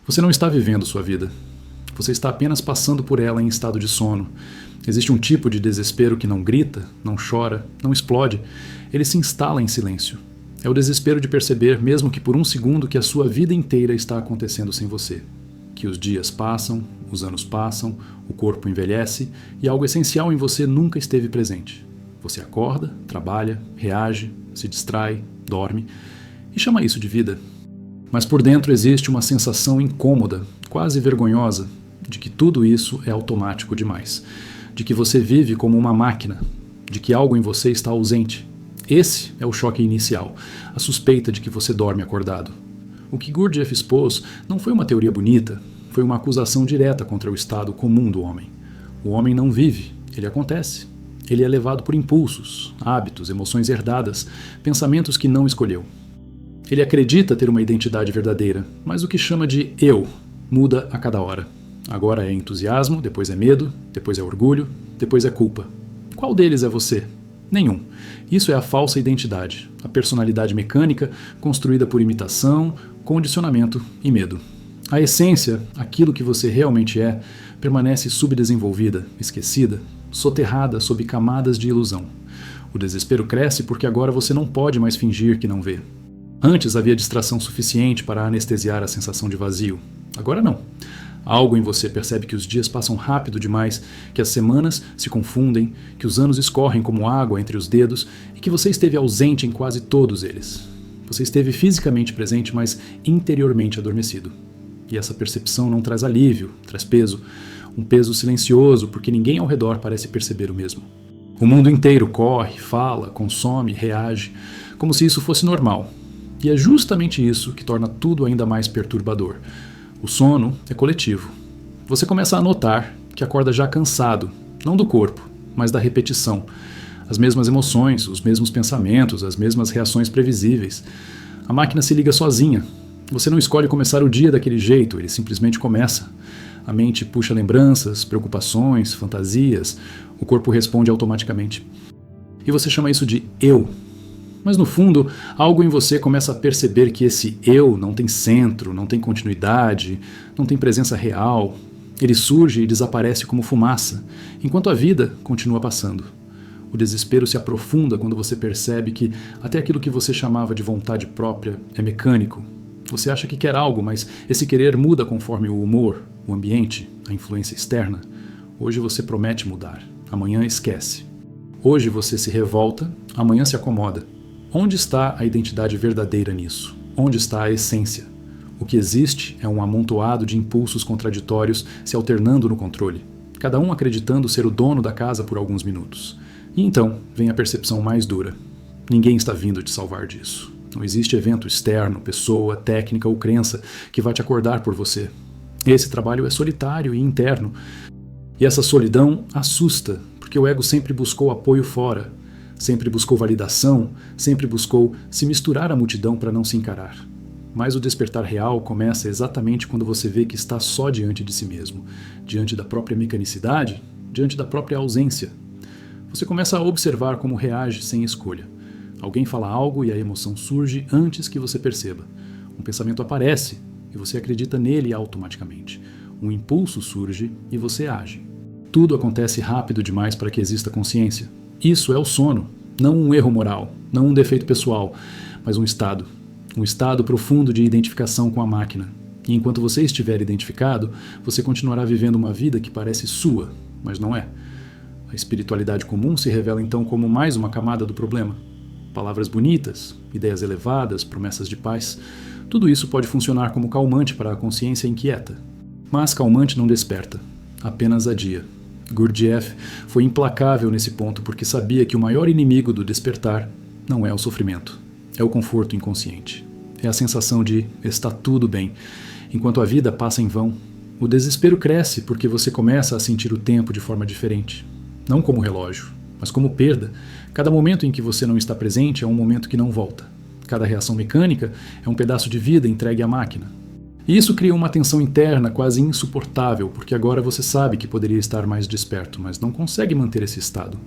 Você não está vivendo sua vida. Você está apenas passando por ela em estado de sono. Existe um tipo de desespero que não grita, não chora, não explode. Ele se instala em silêncio. É o desespero de perceber, mesmo que por um segundo, que a sua vida inteira está acontecendo sem você. Que os dias passam, os anos passam, o corpo envelhece e algo essencial em você nunca esteve presente. Você acorda, trabalha, reage, se distrai, dorme e chama isso de vida. Mas por dentro existe uma sensação incômoda, quase vergonhosa, de que tudo isso é automático demais. De que você vive como uma máquina, de que algo em você está ausente. Esse é o choque inicial, a suspeita de que você dorme acordado. O que Gurdjieff expôs não foi uma teoria bonita, foi uma acusação direta contra o estado comum do homem. O homem não vive, ele acontece. Ele é levado por impulsos, hábitos, emoções herdadas, pensamentos que não escolheu. Ele acredita ter uma identidade verdadeira, mas o que chama de eu muda a cada hora. Agora é entusiasmo, depois é medo, depois é orgulho, depois é culpa. Qual deles é você? Nenhum. Isso é a falsa identidade, a personalidade mecânica construída por imitação, condicionamento e medo. A essência, aquilo que você realmente é, permanece subdesenvolvida, esquecida, soterrada sob camadas de ilusão. O desespero cresce porque agora você não pode mais fingir que não vê. Antes havia distração suficiente para anestesiar a sensação de vazio. Agora não. Algo em você percebe que os dias passam rápido demais, que as semanas se confundem, que os anos escorrem como água entre os dedos e que você esteve ausente em quase todos eles. Você esteve fisicamente presente, mas interiormente adormecido. E essa percepção não traz alívio, traz peso. Um peso silencioso, porque ninguém ao redor parece perceber o mesmo. O mundo inteiro corre, fala, consome, reage, como se isso fosse normal. E é justamente isso que torna tudo ainda mais perturbador. O sono é coletivo. Você começa a notar que acorda já cansado, não do corpo, mas da repetição. As mesmas emoções, os mesmos pensamentos, as mesmas reações previsíveis. A máquina se liga sozinha. Você não escolhe começar o dia daquele jeito, ele simplesmente começa. A mente puxa lembranças, preocupações, fantasias. O corpo responde automaticamente. E você chama isso de eu. Mas no fundo, algo em você começa a perceber que esse eu não tem centro, não tem continuidade, não tem presença real. Ele surge e desaparece como fumaça, enquanto a vida continua passando. O desespero se aprofunda quando você percebe que até aquilo que você chamava de vontade própria é mecânico. Você acha que quer algo, mas esse querer muda conforme o humor, o ambiente, a influência externa. Hoje você promete mudar, amanhã esquece. Hoje você se revolta, amanhã se acomoda. Onde está a identidade verdadeira nisso? Onde está a essência? O que existe é um amontoado de impulsos contraditórios se alternando no controle, cada um acreditando ser o dono da casa por alguns minutos. E então vem a percepção mais dura. Ninguém está vindo te salvar disso. Não existe evento externo, pessoa, técnica ou crença que vá te acordar por você. Esse trabalho é solitário e interno. E essa solidão assusta, porque o ego sempre buscou apoio fora. Sempre buscou validação, sempre buscou se misturar à multidão para não se encarar. Mas o despertar real começa exatamente quando você vê que está só diante de si mesmo, diante da própria mecanicidade, diante da própria ausência. Você começa a observar como reage sem escolha. Alguém fala algo e a emoção surge antes que você perceba. Um pensamento aparece e você acredita nele automaticamente. Um impulso surge e você age. Tudo acontece rápido demais para que exista consciência. Isso é o sono, não um erro moral, não um defeito pessoal, mas um estado profundo de identificação com a máquina. E enquanto você estiver identificado, você continuará vivendo uma vida que parece sua, mas não é. A espiritualidade comum se revela então como mais uma camada do problema. Palavras bonitas, ideias elevadas, promessas de paz, tudo isso pode funcionar como calmante para a consciência inquieta. Mas calmante não desperta, apenas adia. Gurdjieff foi implacável nesse ponto porque sabia que o maior inimigo do despertar não é o sofrimento, é o conforto inconsciente. É a sensação de está tudo bem, enquanto a vida passa em vão. O desespero cresce porque você começa a sentir o tempo de forma diferente. Não como relógio, mas como perda. Cada momento em que você não está presente é um momento que não volta. Cada reação mecânica é um pedaço de vida entregue à máquina. E isso cria uma tensão interna quase insuportável, porque agora você sabe que poderia estar mais desperto, mas não consegue manter esse estado.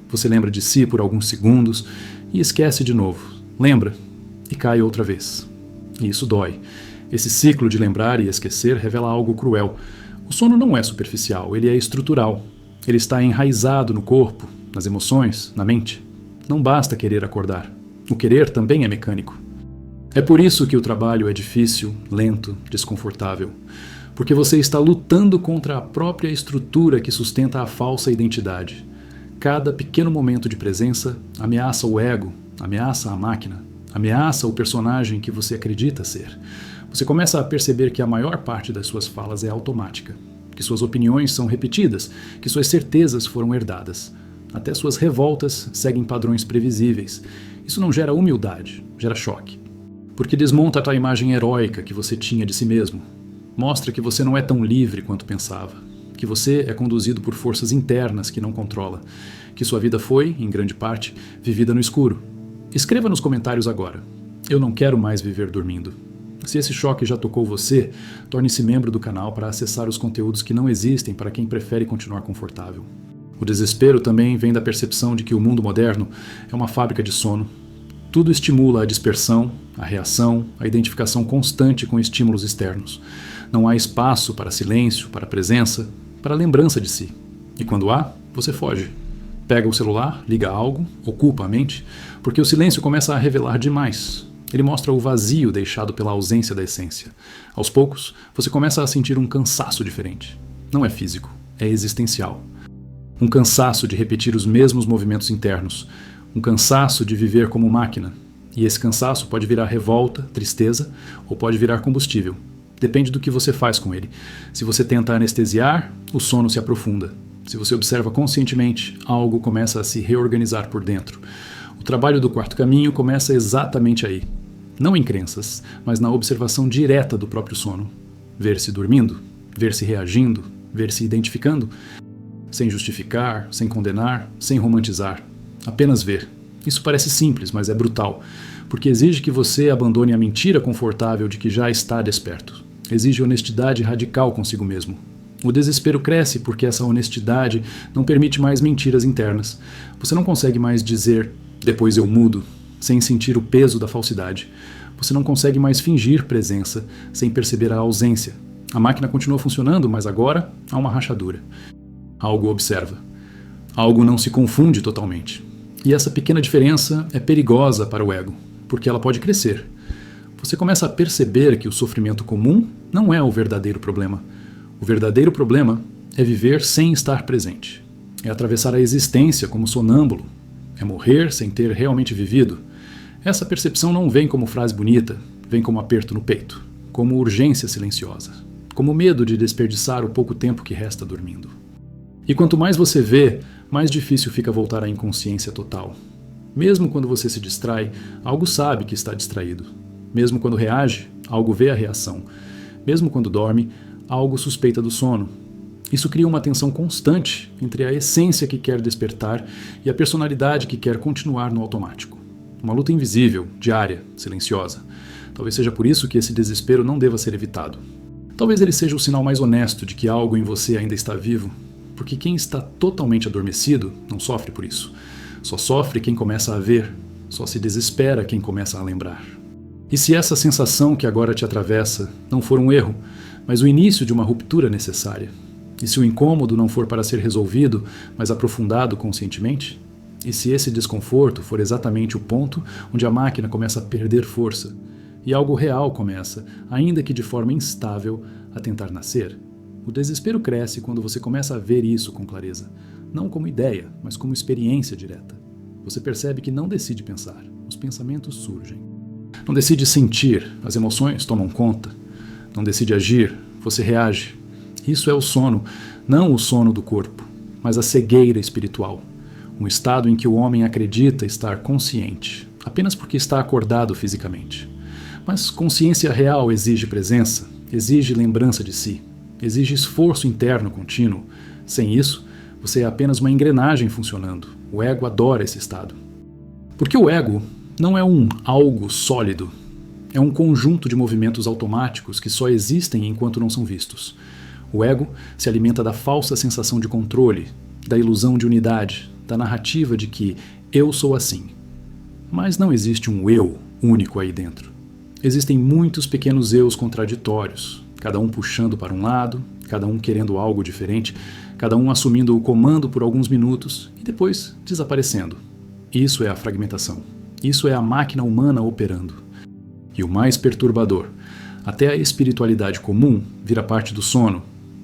Você lembra de si por alguns segundos e esquece de novo. Lembra e cai outra vez. E isso dói. Esse ciclo de lembrar e esquecer revela algo cruel. O sono não é superficial, ele é estrutural. Ele está enraizado no corpo, nas emoções, na mente. Não basta querer acordar. O querer também é mecânico. É por isso que o trabalho é difícil, lento, desconfortável. Porque você está lutando contra a própria estrutura que sustenta a falsa identidade. Cada pequeno momento de presença ameaça o ego, ameaça a máquina, ameaça o personagem que você acredita ser. Você começa a perceber que a maior parte das suas falas é automática, que suas opiniões são repetidas, que suas certezas foram herdadas. Até suas revoltas seguem padrões previsíveis. Isso não gera humildade, gera choque. Porque desmonta a tua imagem heróica que você tinha de si mesmo. Mostra que você não é tão livre quanto pensava, que você é conduzido por forças internas que não controla, que sua vida foi, em grande parte, vivida no escuro. Escreva nos comentários agora. Eu não quero mais viver dormindo. Se esse choque já tocou você, torne-se membro do canal para acessar os conteúdos que não existem para quem prefere continuar confortável. O desespero também vem da percepção de que o mundo moderno é uma fábrica de sono. Tudo estimula a dispersão, a reação, a identificação constante com estímulos externos. Não há espaço para silêncio, para presença, para lembrança de si. E quando há, você foge. Pega o celular, liga algo, ocupa a mente, porque o silêncio começa a revelar demais. Ele mostra o vazio deixado pela ausência da essência. Aos poucos, você começa a sentir um cansaço diferente. Não é físico, é existencial. Um cansaço de repetir os mesmos movimentos internos. Um cansaço de viver como máquina. E esse cansaço pode virar revolta, tristeza, ou pode virar combustível. Depende do que você faz com ele. Se você tenta anestesiar, o sono se aprofunda. Se você observa conscientemente, algo começa a se reorganizar por dentro. O trabalho do quarto caminho começa exatamente aí. Não em crenças, mas na observação direta do próprio sono. Ver-se dormindo, ver-se reagindo, ver-se identificando, sem justificar, sem condenar, sem romantizar. Apenas ver. Isso parece simples, mas é brutal, porque exige que você abandone a mentira confortável de que já está desperto. Exige honestidade radical consigo mesmo. O desespero cresce porque essa honestidade não permite mais mentiras internas. Você não consegue mais dizer, depois eu mudo, sem sentir o peso da falsidade. Você não consegue mais fingir presença, sem perceber a ausência. A máquina continua funcionando, mas agora há uma rachadura. Algo observa. Algo não se confunde totalmente. E essa pequena diferença é perigosa para o ego, porque ela pode crescer. Você começa a perceber que o sofrimento comum não é o verdadeiro problema. O verdadeiro problema é viver sem estar presente. É atravessar a existência como sonâmbulo. É morrer sem ter realmente vivido. Essa percepção não vem como frase bonita, vem como aperto no peito, como urgência silenciosa, como medo de desperdiçar o pouco tempo que resta dormindo. E quanto mais você vê, mais difícil fica voltar à inconsciência total. Mesmo quando você se distrai, algo sabe que está distraído. Mesmo quando reage, algo vê a reação. Mesmo quando dorme, algo suspeita do sono. Isso cria uma tensão constante entre a essência que quer despertar e a personalidade que quer continuar no automático. Uma luta invisível, diária, silenciosa. Talvez seja por isso que esse desespero não deva ser evitado. Talvez ele seja o sinal mais honesto de que algo em você ainda está vivo, porque quem está totalmente adormecido não sofre por isso. Só sofre quem começa a ver, só se desespera quem começa a lembrar. E se essa sensação que agora te atravessa não for um erro, mas o início de uma ruptura necessária? E se o incômodo não for para ser resolvido, mas aprofundado conscientemente? E se esse desconforto for exatamente o ponto onde a máquina começa a perder força e algo real começa, ainda que de forma instável, a tentar nascer? O desespero cresce quando você começa a ver isso com clareza, não como ideia, mas como experiência direta. Você percebe que não decide pensar, os pensamentos surgem. Não decide sentir, as emoções tomam conta. Não decide agir, você reage. Isso é o sono, não o sono do corpo, mas a cegueira espiritual. Um estado em que o homem acredita estar consciente, apenas porque está acordado fisicamente. Mas consciência real exige presença, exige lembrança de si, exige esforço interno contínuo. Sem isso, você é apenas uma engrenagem funcionando. O ego adora esse estado. Porque o ego não é um algo sólido, é um conjunto de movimentos automáticos que só existem enquanto não são vistos. O ego se alimenta da falsa sensação de controle, da ilusão de unidade, da narrativa de que eu sou assim. Mas não existe um eu único aí dentro. Existem muitos pequenos eus contraditórios, cada um puxando para um lado, cada um querendo algo diferente, cada um assumindo o comando por alguns minutos e depois desaparecendo. Isso é a fragmentação. Isso é a máquina humana operando. E o mais perturbador, até a espiritualidade comum vira parte do sono.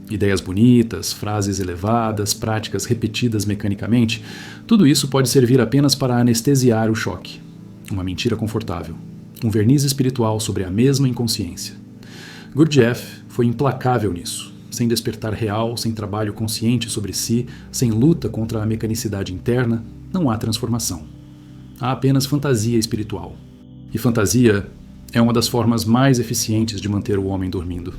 Ideias bonitas, frases elevadas, práticas repetidas mecanicamente, tudo isso pode servir apenas para anestesiar o choque. Uma mentira confortável. Um verniz espiritual sobre a mesma inconsciência. Gurdjieff foi implacável nisso. Sem despertar real, sem trabalho consciente sobre si, sem luta contra a mecanicidade interna, não há transformação. Há apenas fantasia espiritual. E fantasia é uma das formas mais eficientes de manter o homem dormindo.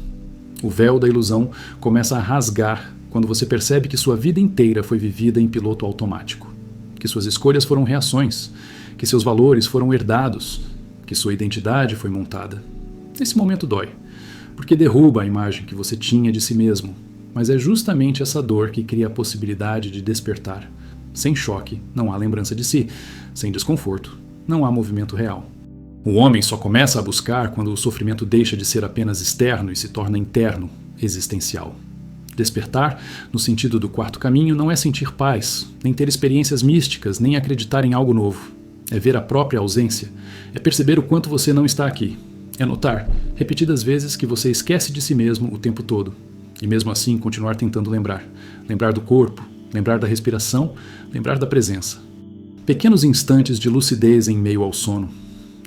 O véu da ilusão começa a rasgar quando você percebe que sua vida inteira foi vivida em piloto automático, que suas escolhas foram reações, que seus valores foram herdados, que sua identidade foi montada. Esse momento dói, porque derruba a imagem que você tinha de si mesmo, mas é justamente essa dor que cria a possibilidade de despertar. Sem choque, não há lembrança de si. Sem desconforto, não há movimento real. O homem só começa a buscar quando o sofrimento deixa de ser apenas externo e se torna interno, existencial. Despertar, no sentido do quarto caminho, não é sentir paz, nem ter experiências místicas, nem acreditar em algo novo. É ver a própria ausência, é perceber o quanto você não está aqui. É notar, repetidas vezes, que você esquece de si mesmo o tempo todo. E mesmo assim continuar tentando lembrar. Lembrar do corpo, lembrar da respiração, lembrar da presença. Pequenos instantes de lucidez em meio ao sono.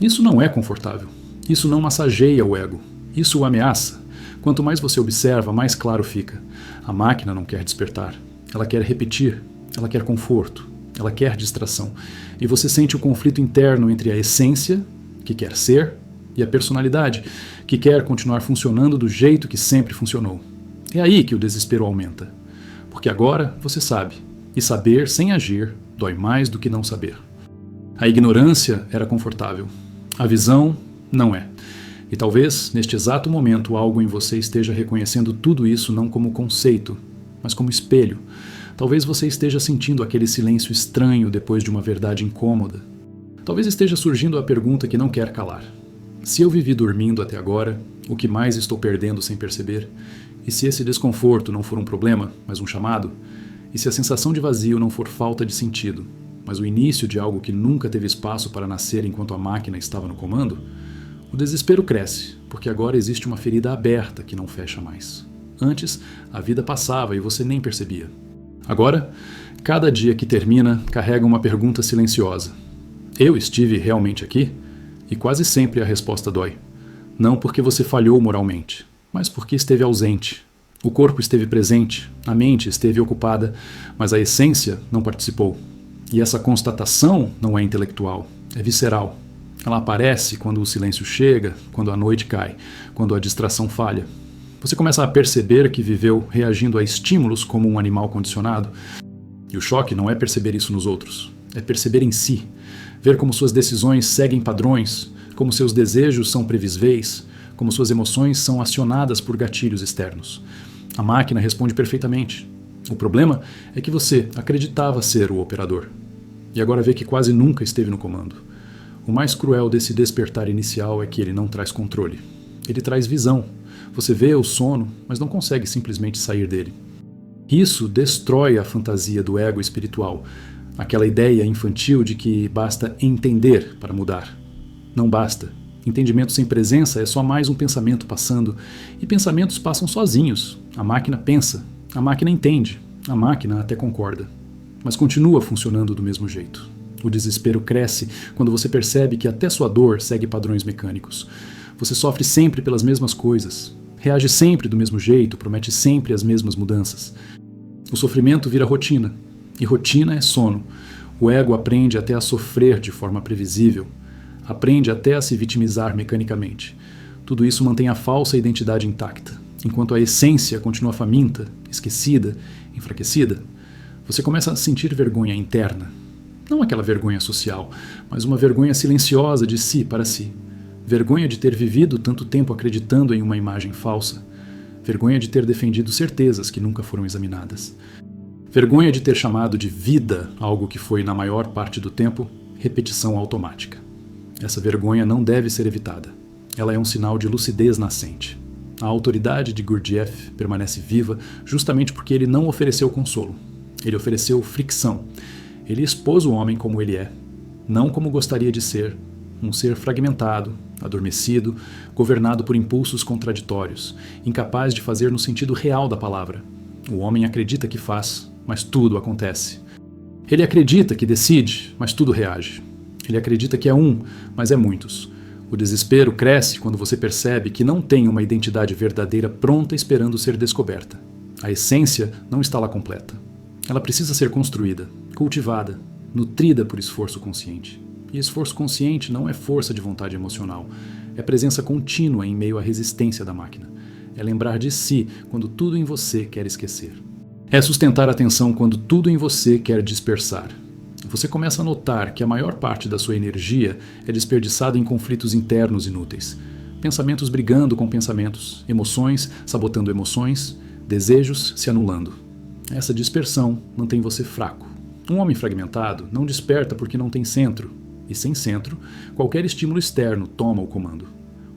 Isso não é confortável. Isso não massageia o ego. Isso o ameaça. Quanto mais você observa, mais claro fica. A máquina não quer despertar. Ela quer repetir. Ela quer conforto. Ela quer distração. E você sente o conflito interno entre a essência, que quer ser, e a personalidade, que quer continuar funcionando do jeito que sempre funcionou. É aí que o desespero aumenta. Porque agora você sabe. E saber sem agir dói mais do que não saber. A ignorância era confortável. A visão não é. E talvez, neste exato momento, algo em você esteja reconhecendo tudo isso não como conceito, mas como espelho. Talvez você esteja sentindo aquele silêncio estranho depois de uma verdade incômoda. Talvez esteja surgindo a pergunta que não quer calar. Se eu vivi dormindo até agora, o que mais estou perdendo sem perceber? E se esse desconforto não for um problema, mas um chamado? E se a sensação de vazio não for falta de sentido, mas o início de algo que nunca teve espaço para nascer enquanto a máquina estava no comando? O desespero cresce, porque agora existe uma ferida aberta que não fecha mais. Antes, a vida passava e você nem percebia. Agora, cada dia que termina carrega uma pergunta silenciosa. Eu estive realmente aqui? E quase sempre a resposta dói. Não porque você falhou moralmente, mas porque esteve ausente. O corpo esteve presente, a mente esteve ocupada, mas a essência não participou. E essa constatação não é intelectual, é visceral. Ela aparece quando o silêncio chega, quando a noite cai, quando a distração falha. Você começa a perceber que viveu reagindo a estímulos como um animal condicionado. E o choque não é perceber isso nos outros, é perceber em si. Ver como suas decisões seguem padrões, como seus desejos são previsíveis, como suas emoções são acionadas por gatilhos externos. A máquina responde perfeitamente. O problema é que você acreditava ser o operador. E agora vê que quase nunca esteve no comando. O mais cruel desse despertar inicial é que ele não traz controle. Ele traz visão. Você vê o sono, mas não consegue simplesmente sair dele. Isso destrói a fantasia do ego espiritual, aquela ideia infantil de que basta entender para mudar. Não basta. Entendimento sem presença é só mais um pensamento passando, e pensamentos passam sozinhos. A máquina pensa, a máquina entende, a máquina até concorda, mas continua funcionando do mesmo jeito. O desespero cresce quando você percebe que até sua dor segue padrões mecânicos. Você sofre sempre pelas mesmas coisas, reage sempre do mesmo jeito, promete sempre as mesmas mudanças. O sofrimento vira rotina, e rotina é sono. O ego aprende até a sofrer de forma previsível, aprende até a se vitimizar mecanicamente. Tudo isso mantém a falsa identidade intacta, enquanto a essência continua faminta, esquecida, enfraquecida. Você começa a sentir vergonha interna. Não aquela vergonha social, mas uma vergonha silenciosa de si para si. Vergonha de ter vivido tanto tempo acreditando em uma imagem falsa. Vergonha de ter defendido certezas que nunca foram examinadas. Vergonha de ter chamado de vida algo que foi, na maior parte do tempo, repetição automática. Essa vergonha não deve ser evitada. Ela é um sinal de lucidez nascente. A autoridade de Gurdjieff permanece viva justamente porque ele não ofereceu consolo. Ele ofereceu fricção. Ele expôs o homem como ele é, não como gostaria de ser, um ser fragmentado, adormecido, governado por impulsos contraditórios, incapaz de fazer no sentido real da palavra. O homem acredita que faz, mas tudo acontece. Ele acredita que decide, mas tudo reage. Ele acredita que é um, mas é muitos. O desespero cresce quando você percebe que não tem uma identidade verdadeira pronta esperando ser descoberta. A essência não está lá completa. Ela precisa ser construída, cultivada, nutrida por esforço consciente. E esforço consciente não é força de vontade emocional, é presença contínua em meio à resistência da máquina. É lembrar de si quando tudo em você quer esquecer. É sustentar a atenção quando tudo em você quer dispersar. Você começa a notar que a maior parte da sua energia é desperdiçada em conflitos internos inúteis. Pensamentos brigando com pensamentos, emoções sabotando emoções, desejos se anulando. Essa dispersão mantém você fraco. Um homem fragmentado não desperta porque não tem centro, e sem centro, qualquer estímulo externo toma o comando.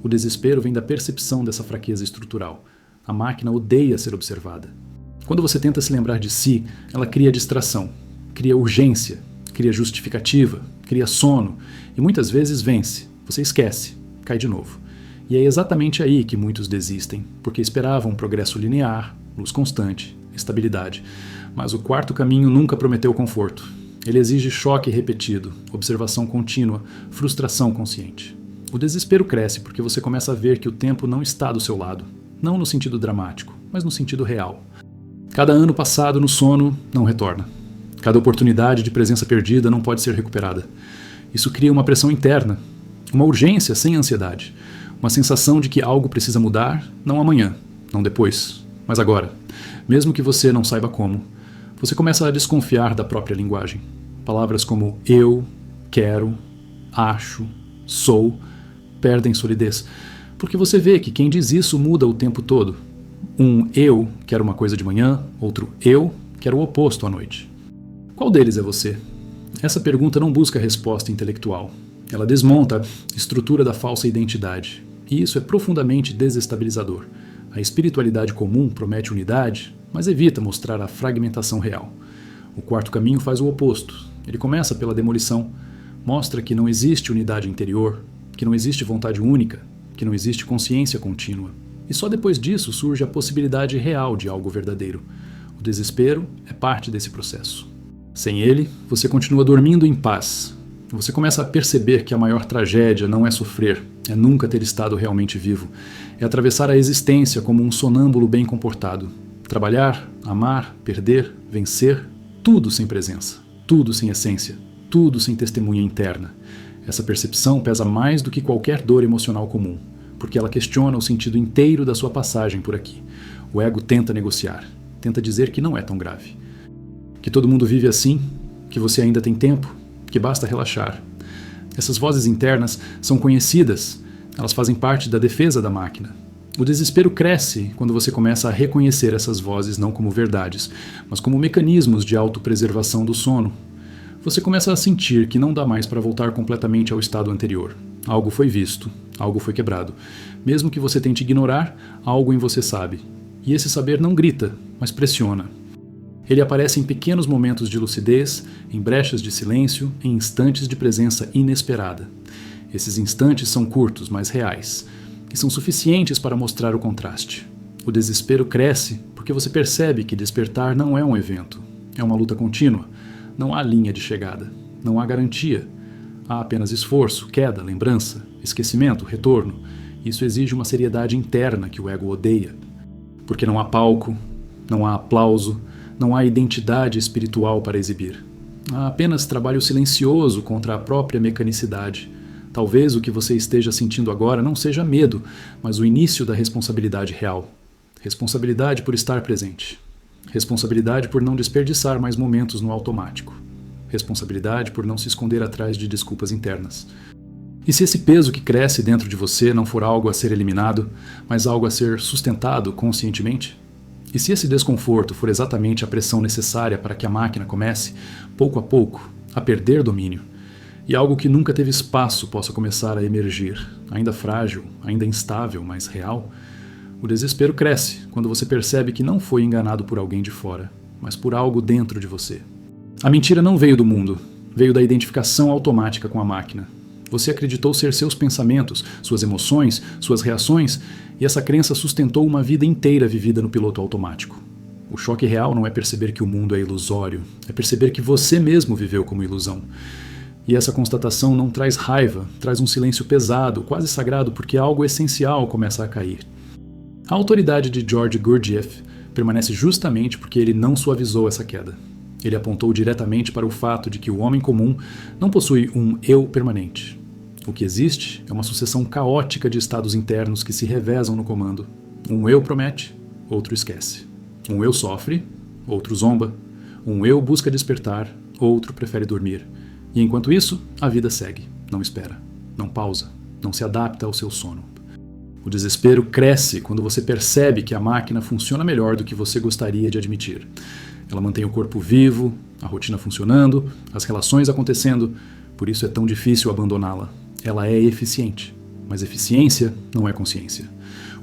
O desespero vem da percepção dessa fraqueza estrutural. A máquina odeia ser observada. Quando você tenta se lembrar de si, ela cria distração, cria urgência, cria justificativa, cria sono e muitas vezes vence. Você esquece, cai de novo. E é exatamente aí que muitos desistem, porque esperavam um progresso linear, luz constante, estabilidade. Mas o quarto caminho nunca prometeu conforto. Ele exige choque repetido, observação contínua, frustração consciente. O desespero cresce porque você começa a ver que o tempo não está do seu lado, não no sentido dramático, mas no sentido real. Cada ano passado no sono não retorna. Cada oportunidade de presença perdida não pode ser recuperada. Isso cria uma pressão interna, uma urgência sem ansiedade, uma sensação de que algo precisa mudar, não amanhã, não depois, mas agora. Mesmo que você não saiba como, você começa a desconfiar da própria linguagem. Palavras como eu, quero, acho, sou, perdem solidez, porque você vê que quem diz isso muda o tempo todo. Um eu quer uma coisa de manhã, outro eu quer o oposto à noite. Qual deles é você? Essa pergunta não busca resposta intelectual. Ela desmonta a estrutura da falsa identidade. E isso é profundamente desestabilizador. A espiritualidade comum promete unidade, mas evita mostrar a fragmentação real. O quarto caminho faz o oposto. Ele começa pela demolição. Mostra que não existe unidade interior, que não existe vontade única, que não existe consciência contínua. E só depois disso surge a possibilidade real de algo verdadeiro. O desespero é parte desse processo. Sem ele, você continua dormindo em paz. Você começa a perceber que a maior tragédia não é sofrer, é nunca ter estado realmente vivo. É atravessar a existência como um sonâmbulo bem comportado. Trabalhar, amar, perder, vencer, tudo sem presença, tudo sem essência, tudo sem testemunha interna. Essa percepção pesa mais do que qualquer dor emocional comum, porque ela questiona o sentido inteiro da sua passagem por aqui. O ego tenta negociar, tenta dizer que não é tão grave. Que todo mundo vive assim, que você ainda tem tempo, que basta relaxar. Essas vozes internas são conhecidas, elas fazem parte da defesa da máquina. O desespero cresce quando você começa a reconhecer essas vozes não como verdades, mas como mecanismos de autopreservação do sono. Você começa a sentir que não dá mais para voltar completamente ao estado anterior. Algo foi visto, algo foi quebrado. Mesmo que você tente ignorar, algo em você sabe. E esse saber não grita, mas pressiona. Ele aparece em pequenos momentos de lucidez, em brechas de silêncio, em instantes de presença inesperada. Esses instantes são curtos, mas reais, e são suficientes para mostrar o contraste. O desespero cresce porque você percebe que despertar não é um evento, é uma luta contínua. Não há linha de chegada, não há garantia. Há apenas esforço, queda, lembrança, esquecimento, retorno. Isso exige uma seriedade interna que o ego odeia. Porque não há palco, não há aplauso, não há identidade espiritual para exibir. Há apenas trabalho silencioso contra a própria mecanicidade. Talvez o que você esteja sentindo agora não seja medo, mas o início da responsabilidade real. Responsabilidade por estar presente. Responsabilidade por não desperdiçar mais momentos no automático. Responsabilidade por não se esconder atrás de desculpas internas. E se esse peso que cresce dentro de você não for algo a ser eliminado, mas algo a ser sustentado conscientemente? E se esse desconforto for exatamente a pressão necessária para que a máquina comece, pouco a pouco, a perder domínio? e algo que nunca teve espaço possa começar a emergir, ainda frágil, ainda instável, mas real, o desespero cresce quando você percebe que não foi enganado por alguém de fora, mas por algo dentro de você. A mentira não veio do mundo, veio da identificação automática com a máquina. Você acreditou ser seus pensamentos, suas emoções, suas reações, e essa crença sustentou uma vida inteira vivida no piloto automático. O choque real não é perceber que o mundo é ilusório, é perceber que você mesmo viveu como ilusão. E essa constatação não traz raiva, traz um silêncio pesado, quase sagrado, porque algo essencial começa a cair. A autoridade de George Gurdjieff permanece justamente porque ele não suavizou essa queda. Ele apontou diretamente para o fato de que o homem comum não possui um eu permanente. O que existe é uma sucessão caótica de estados internos que se revezam no comando. Um eu promete, outro esquece. Um eu sofre, outro zomba. Um eu busca despertar, outro prefere dormir. E enquanto isso, a vida segue, não espera, não pausa, não se adapta ao seu sono. O desespero cresce quando você percebe que a máquina funciona melhor do que você gostaria de admitir. Ela mantém o corpo vivo, a rotina funcionando, as relações acontecendo, por isso é tão difícil abandoná-la. Ela é eficiente, mas eficiência não é consciência.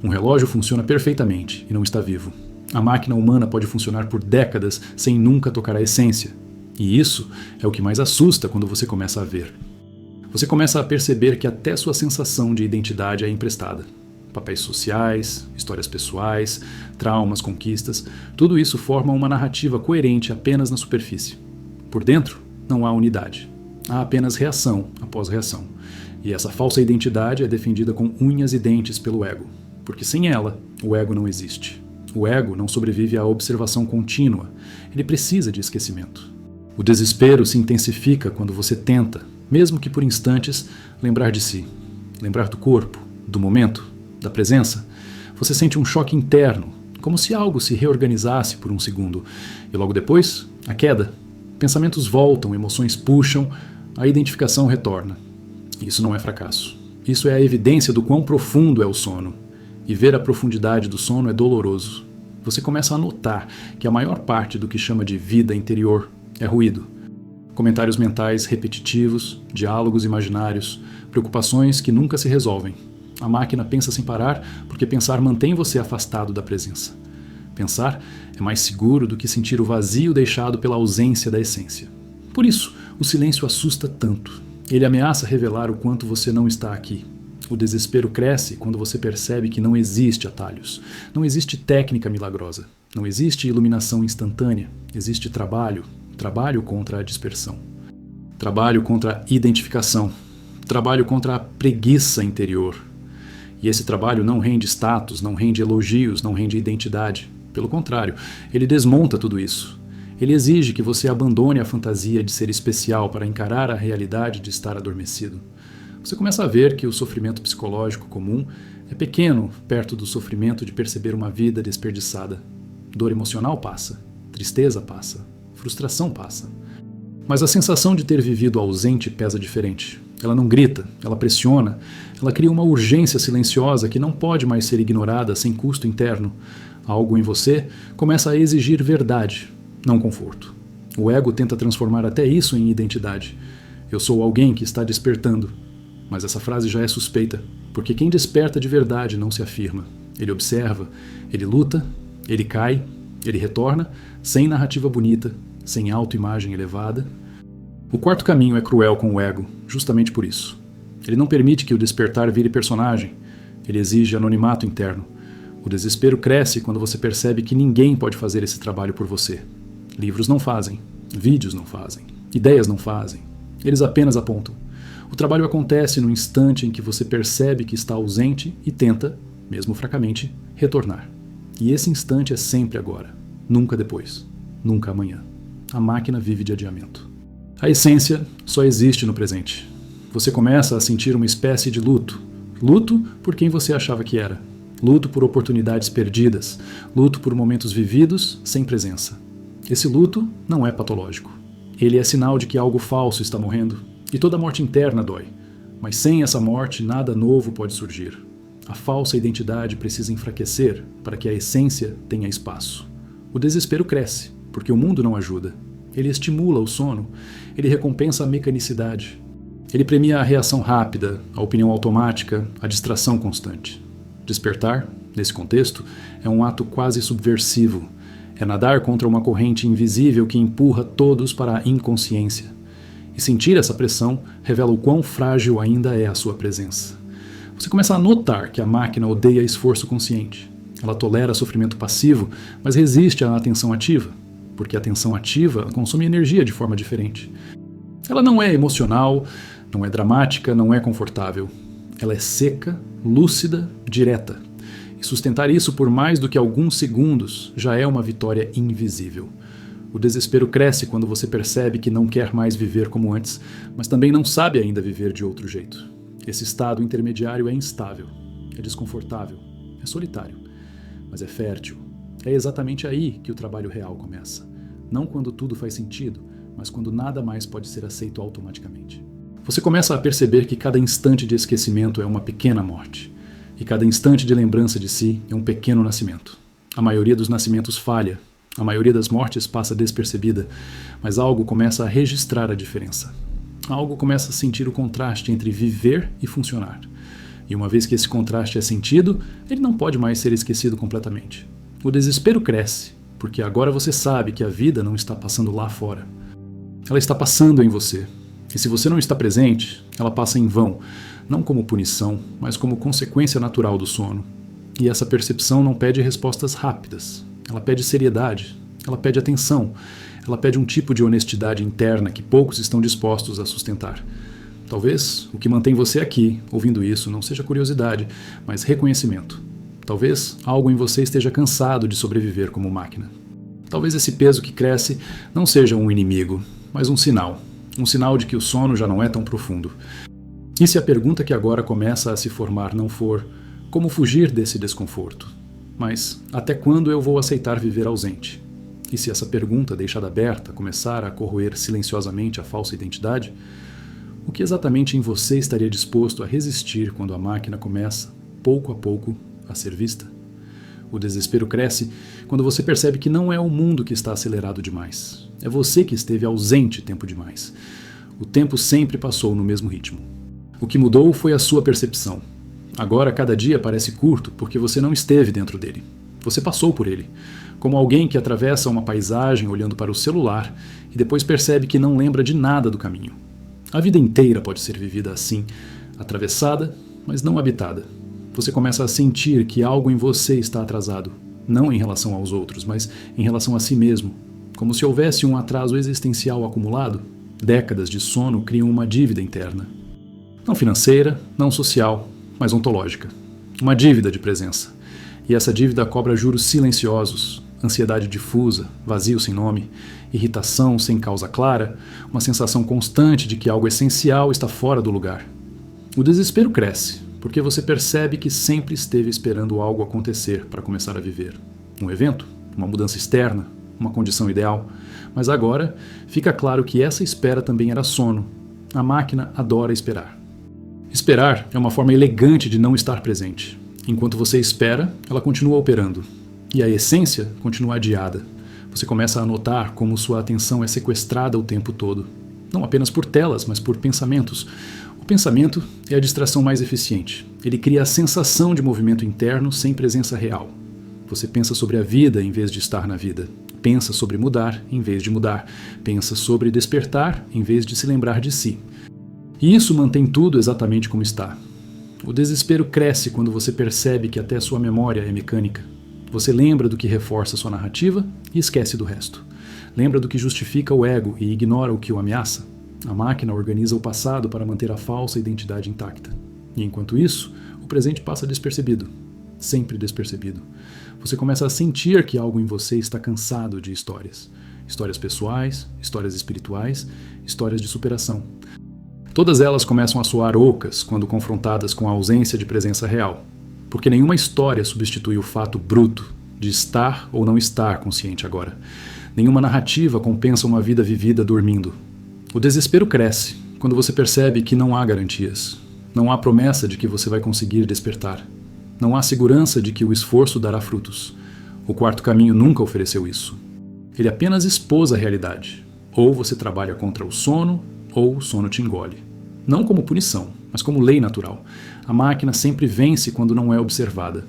Um relógio funciona perfeitamente e não está vivo. A máquina humana pode funcionar por décadas sem nunca tocar a essência. E isso é o que mais assusta quando você começa a ver. Você começa a perceber que até sua sensação de identidade é emprestada. Papéis sociais, histórias pessoais, traumas, conquistas, tudo isso forma uma narrativa coerente apenas na superfície. Por dentro, não há unidade. Há apenas reação após reação. E essa falsa identidade é defendida com unhas e dentes pelo ego. Porque sem ela, o ego não existe. O ego não sobrevive à observação contínua. Ele precisa de esquecimento. O desespero se intensifica quando você tenta, mesmo que por instantes, lembrar de si. Lembrar do corpo, do momento, da presença. Você sente um choque interno, como se algo se reorganizasse por um segundo. E logo depois, a queda. Pensamentos voltam, emoções puxam, a identificação retorna. Isso não é fracasso. Isso é a evidência do quão profundo é o sono. E ver a profundidade do sono é doloroso. Você começa a notar que a maior parte do que chama de vida interior é ruído. Comentários mentais repetitivos, diálogos imaginários, preocupações que nunca se resolvem. A máquina pensa sem parar porque pensar mantém você afastado da presença. Pensar é mais seguro do que sentir o vazio deixado pela ausência da essência. Por isso, o silêncio assusta tanto. Ele ameaça revelar o quanto você não está aqui. O desespero cresce quando você percebe que não existe atalhos. Não existe técnica milagrosa. Não existe iluminação instantânea. Existe trabalho. Trabalho contra a dispersão. Trabalho contra a identificação. Trabalho contra a preguiça interior. E esse trabalho não rende status, não rende elogios, não rende identidade. Pelo contrário, ele desmonta tudo isso. Ele exige que você abandone a fantasia de ser especial para encarar a realidade de estar adormecido. Você começa a ver que o sofrimento psicológico comum é pequeno perto do sofrimento de perceber uma vida desperdiçada. Dor emocional passa, tristeza passa, frustração passa. Mas a sensação de ter vivido ausente pesa diferente. Ela não grita, ela pressiona, ela cria uma urgência silenciosa que não pode mais ser ignorada sem custo interno. Algo em você começa a exigir verdade, não conforto. O ego tenta transformar até isso em identidade. Eu sou alguém que está despertando. Mas essa frase já é suspeita, porque quem desperta de verdade não se afirma. Ele observa, ele luta, ele cai, ele retorna, sem narrativa bonita, sem autoimagem elevada. O quarto caminho é cruel com o ego, justamente por isso. Ele não permite que o despertar vire personagem, ele exige anonimato interno. O desespero cresce quando você percebe que ninguém pode fazer esse trabalho por você. Livros não fazem, vídeos não fazem, ideias não fazem, eles apenas apontam. O trabalho acontece no instante em que você percebe que está ausente e tenta, mesmo fracamente, retornar. E esse instante é sempre agora, nunca depois, nunca amanhã. A máquina vive de adiamento. A essência só existe no presente. Você começa a sentir uma espécie de luto. Luto por quem você achava que era. Luto por oportunidades perdidas. Luto por momentos vividos sem presença. Esse luto não é patológico. Ele é sinal de que algo falso está morrendo. E toda morte interna dói. Mas sem essa morte, nada novo pode surgir. A falsa identidade precisa enfraquecer para que a essência tenha espaço. O desespero cresce, porque o mundo não ajuda. Ele estimula o sono. Ele recompensa a mecanicidade. Ele premia a reação rápida, a opinião automática, a distração constante. Despertar, nesse contexto, é um ato quase subversivo. É nadar contra uma corrente invisível que empurra todos para a inconsciência. E sentir essa pressão revela o quão frágil ainda é a sua presença. Você começa a notar que a máquina odeia esforço consciente. Ela tolera sofrimento passivo, mas resiste à atenção ativa, porque a atenção ativa consome energia de forma diferente. Ela não é emocional, não é dramática, não é confortável. Ela é seca, lúcida, direta. E sustentar isso por mais do que alguns segundos já é uma vitória invisível. O desespero cresce quando você percebe que não quer mais viver como antes, mas também não sabe ainda viver de outro jeito. Esse estado intermediário é instável, é desconfortável, é solitário, mas é fértil. É exatamente aí que o trabalho real começa. Não quando tudo faz sentido, mas quando nada mais pode ser aceito automaticamente. Você começa a perceber que cada instante de esquecimento é uma pequena morte, e cada instante de lembrança de si é um pequeno nascimento. A maioria dos nascimentos falha, a maioria das mortes passa despercebida, mas algo começa a registrar a diferença. Algo começa a sentir o contraste entre viver e funcionar. E uma vez que esse contraste é sentido, ele não pode mais ser esquecido completamente. O desespero cresce, porque agora você sabe que a vida não está passando lá fora. Ela está passando em você. E se você não está presente, ela passa em vão, não como punição, mas como consequência natural do sono. E essa percepção não pede respostas rápidas. Ela pede seriedade, ela pede atenção, ela pede um tipo de honestidade interna que poucos estão dispostos a sustentar. Talvez o que mantém você aqui, ouvindo isso, não seja curiosidade, mas reconhecimento. Talvez algo em você esteja cansado de sobreviver como máquina. Talvez esse peso que cresce não seja um inimigo, mas um sinal de que o sono já não é tão profundo. E se a pergunta que agora começa a se formar não for como fugir desse desconforto, mas até quando eu vou aceitar viver ausente? E se essa pergunta deixada aberta começar a corroer silenciosamente a falsa identidade, o que exatamente em você estaria disposto a resistir quando a máquina começa, pouco a pouco, a ser vista? O desespero cresce quando você percebe que não é o mundo que está acelerado demais. É você que esteve ausente tempo demais. O tempo sempre passou no mesmo ritmo. O que mudou foi a sua percepção. Agora cada dia parece curto porque você não esteve dentro dele. Você passou por ele, como alguém que atravessa uma paisagem olhando para o celular e depois percebe que não lembra de nada do caminho. A vida inteira pode ser vivida assim, atravessada, mas não habitada. Você começa a sentir que algo em você está atrasado, não em relação aos outros, mas em relação a si mesmo, como se houvesse um atraso existencial acumulado. Décadas de sono criam uma dívida interna. Não financeira, não social, mas ontológica. Uma dívida de presença. E essa dívida cobra juros silenciosos, ansiedade difusa, vazio sem nome, irritação sem causa clara, uma sensação constante de que algo essencial está fora do lugar. O desespero cresce, porque você percebe que sempre esteve esperando algo acontecer para começar a viver. Um evento, uma mudança externa, uma condição ideal. Mas agora fica claro que essa espera também era sono. A máquina adora esperar. Esperar é uma forma elegante de não estar presente. Enquanto você espera, ela continua operando. E a essência continua adiada. Você começa a notar como sua atenção é sequestrada o tempo todo. Não apenas por telas, mas por pensamentos. O pensamento é a distração mais eficiente. Ele cria a sensação de movimento interno sem presença real. Você pensa sobre a vida em vez de estar na vida. Pensa sobre mudar em vez de mudar. Pensa sobre despertar em vez de se lembrar de si. E isso mantém tudo exatamente como está. O desespero cresce quando você percebe que até sua memória é mecânica. Você lembra do que reforça sua narrativa e esquece do resto. Lembra do que justifica o ego e ignora o que o ameaça. A máquina organiza o passado para manter a falsa identidade intacta. E enquanto isso, o presente passa despercebido. Sempre despercebido. Você começa a sentir que algo em você está cansado de histórias. Histórias pessoais, histórias espirituais, histórias de superação. Todas elas começam a soar ocas quando confrontadas com a ausência de presença real, porque nenhuma história substitui o fato bruto de estar ou não estar consciente agora. Nenhuma narrativa compensa uma vida vivida dormindo. O desespero cresce quando você percebe que não há garantias. Não há promessa de que você vai conseguir despertar. Não há segurança de que o esforço dará frutos. O quarto caminho nunca ofereceu isso. Ele apenas expôs a realidade. Ou você trabalha contra o sono, ou o sono te engole. Não como punição, mas como lei natural. A máquina sempre vence quando não é observada.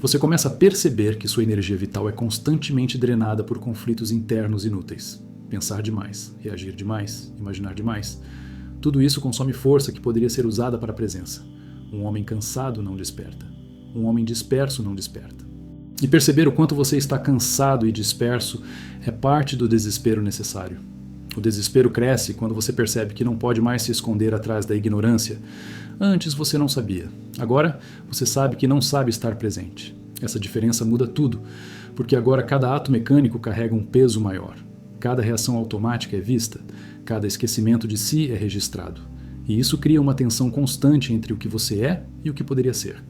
Você começa a perceber que sua energia vital é constantemente drenada por conflitos internos inúteis. Pensar demais, reagir demais, imaginar demais. Tudo isso consome força que poderia ser usada para a presença. Um homem cansado não desperta. Um homem disperso não desperta. E perceber o quanto você está cansado e disperso é parte do desespero necessário. O desespero cresce quando você percebe que não pode mais se esconder atrás da ignorância. Antes você não sabia. Agora você sabe que não sabe estar presente. Essa diferença muda tudo, porque agora cada ato mecânico carrega um peso maior. Cada reação automática é vista, cada esquecimento de si é registrado. E isso cria uma tensão constante entre o que você é e o que poderia ser.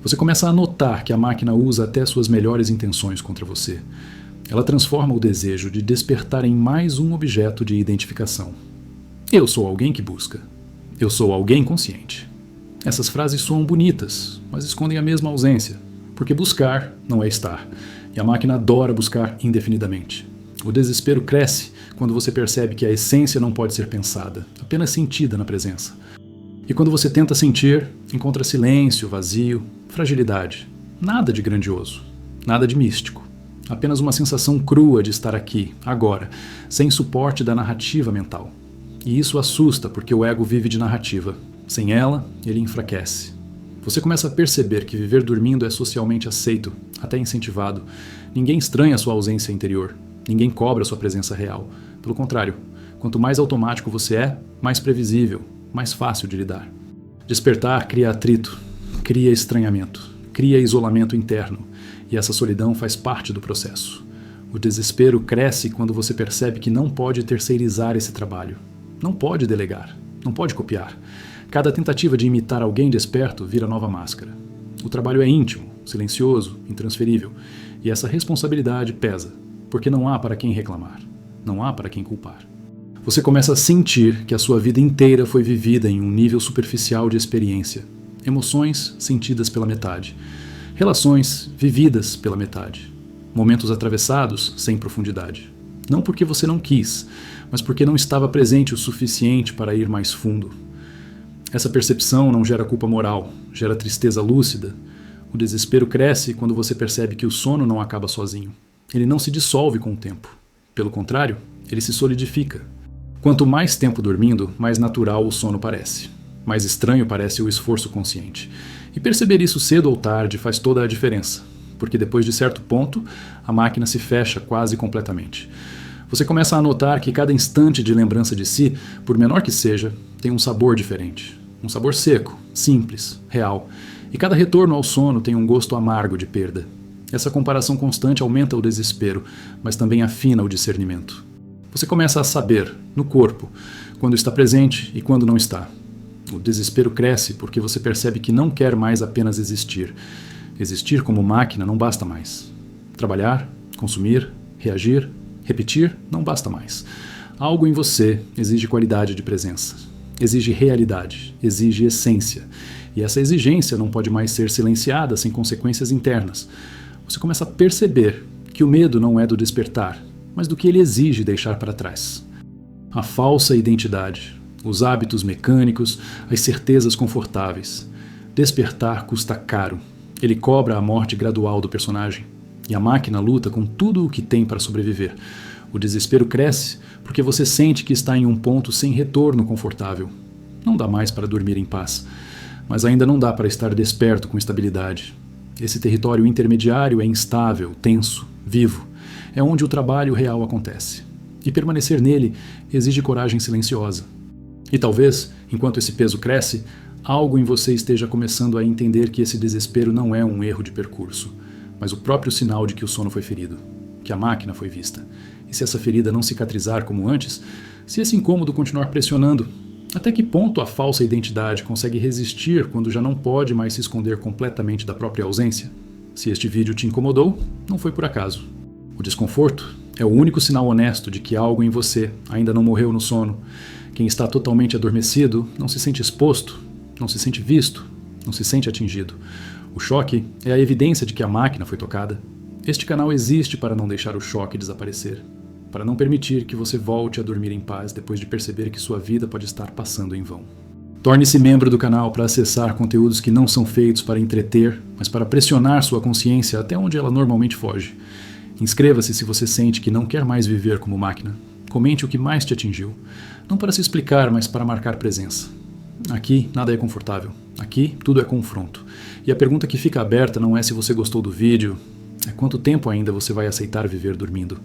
Você começa a notar que a máquina usa até suas melhores intenções contra você. Ela transforma o desejo de despertar em mais um objeto de identificação. Eu sou alguém que busca. Eu sou alguém consciente. Essas frases soam bonitas, mas escondem a mesma ausência, porque buscar não é estar, e a máquina adora buscar indefinidamente. O desespero cresce quando você percebe que a essência não pode ser pensada, apenas sentida na presença. E quando você tenta sentir, encontra silêncio, vazio, fragilidade. Nada de grandioso, nada de místico. Apenas uma sensação crua de estar aqui, agora, sem suporte da narrativa mental. E isso assusta porque o ego vive de narrativa. Sem ela, ele enfraquece. Você começa a perceber que viver dormindo é socialmente aceito, até incentivado. Ninguém estranha sua ausência interior. Ninguém cobra sua presença real. Pelo contrário, quanto mais automático você é, mais previsível, mais fácil de lidar. Despertar cria atrito, cria estranhamento, cria isolamento interno, e essa solidão faz parte do processo. O desespero cresce quando você percebe que não pode terceirizar esse trabalho. Não pode delegar, não pode copiar. Cada tentativa de imitar alguém desperto vira nova máscara. O trabalho é íntimo, silencioso, intransferível, e essa responsabilidade pesa, porque não há para quem reclamar, não há para quem culpar. Você começa a sentir que a sua vida inteira foi vivida em um nível superficial de experiência. Emoções sentidas pela metade. Relações vividas pela metade. Momentos atravessados sem profundidade. Não porque você não quis, mas porque não estava presente o suficiente para ir mais fundo. Essa percepção não gera culpa moral, gera tristeza lúcida. O desespero cresce quando você percebe que o sono não acaba sozinho. Ele não se dissolve com o tempo. Pelo contrário, ele se solidifica. Quanto mais tempo dormindo, mais natural o sono parece. Mais estranho parece o esforço consciente. E perceber isso cedo ou tarde faz toda a diferença, porque depois de certo ponto, a máquina se fecha quase completamente. Você começa a notar que cada instante de lembrança de si, por menor que seja, tem um sabor diferente. Um sabor seco, simples, real. E cada retorno ao sono tem um gosto amargo de perda. Essa comparação constante aumenta o desespero, mas também afina o discernimento. Você começa a saber, no corpo, quando está presente e quando não está. O desespero cresce porque você percebe que não quer mais apenas existir. Existir como máquina não basta mais. Trabalhar, consumir, reagir, repetir não basta mais. Algo em você exige qualidade de presença. Exige realidade, exige essência. E essa exigência não pode mais ser silenciada sem consequências internas. Você começa a perceber que o medo não é do despertar, mas do que ele exige deixar para trás. A falsa identidade, os hábitos mecânicos, as certezas confortáveis. Despertar custa caro. Ele cobra a morte gradual do personagem. E a máquina luta com tudo o que tem para sobreviver. O desespero cresce porque você sente que está em um ponto sem retorno confortável. Não dá mais para dormir em paz, mas ainda não dá para estar desperto com estabilidade. Esse território intermediário é instável, tenso, vivo. É onde o trabalho real acontece. E permanecer nele exige coragem silenciosa. E talvez, enquanto esse peso cresce, algo em você esteja começando a entender que esse desespero não é um erro de percurso, mas o próprio sinal de que o sono foi ferido, que a máquina foi vista. E se essa ferida não cicatrizar como antes, se esse incômodo continuar pressionando, até que ponto a falsa identidade consegue resistir quando já não pode mais se esconder completamente da própria ausência? Se este vídeo te incomodou, não foi por acaso. O desconforto é o único sinal honesto de que algo em você ainda não morreu no sono. Quem está totalmente adormecido não se sente exposto, não se sente visto, não se sente atingido. O choque é a evidência de que a máquina foi tocada. Este canal existe para não deixar o choque desaparecer, para não permitir que você volte a dormir em paz depois de perceber que sua vida pode estar passando em vão. Torne-se membro do canal para acessar conteúdos que não são feitos para entreter, mas para pressionar sua consciência até onde ela normalmente foge. Inscreva-se se você sente que não quer mais viver como máquina. Comente o que mais te atingiu. Não para se explicar, mas para marcar presença. Aqui nada é confortável. Aqui tudo é confronto. E a pergunta que fica aberta não é se você gostou do vídeo, é quanto tempo ainda você vai aceitar viver dormindo.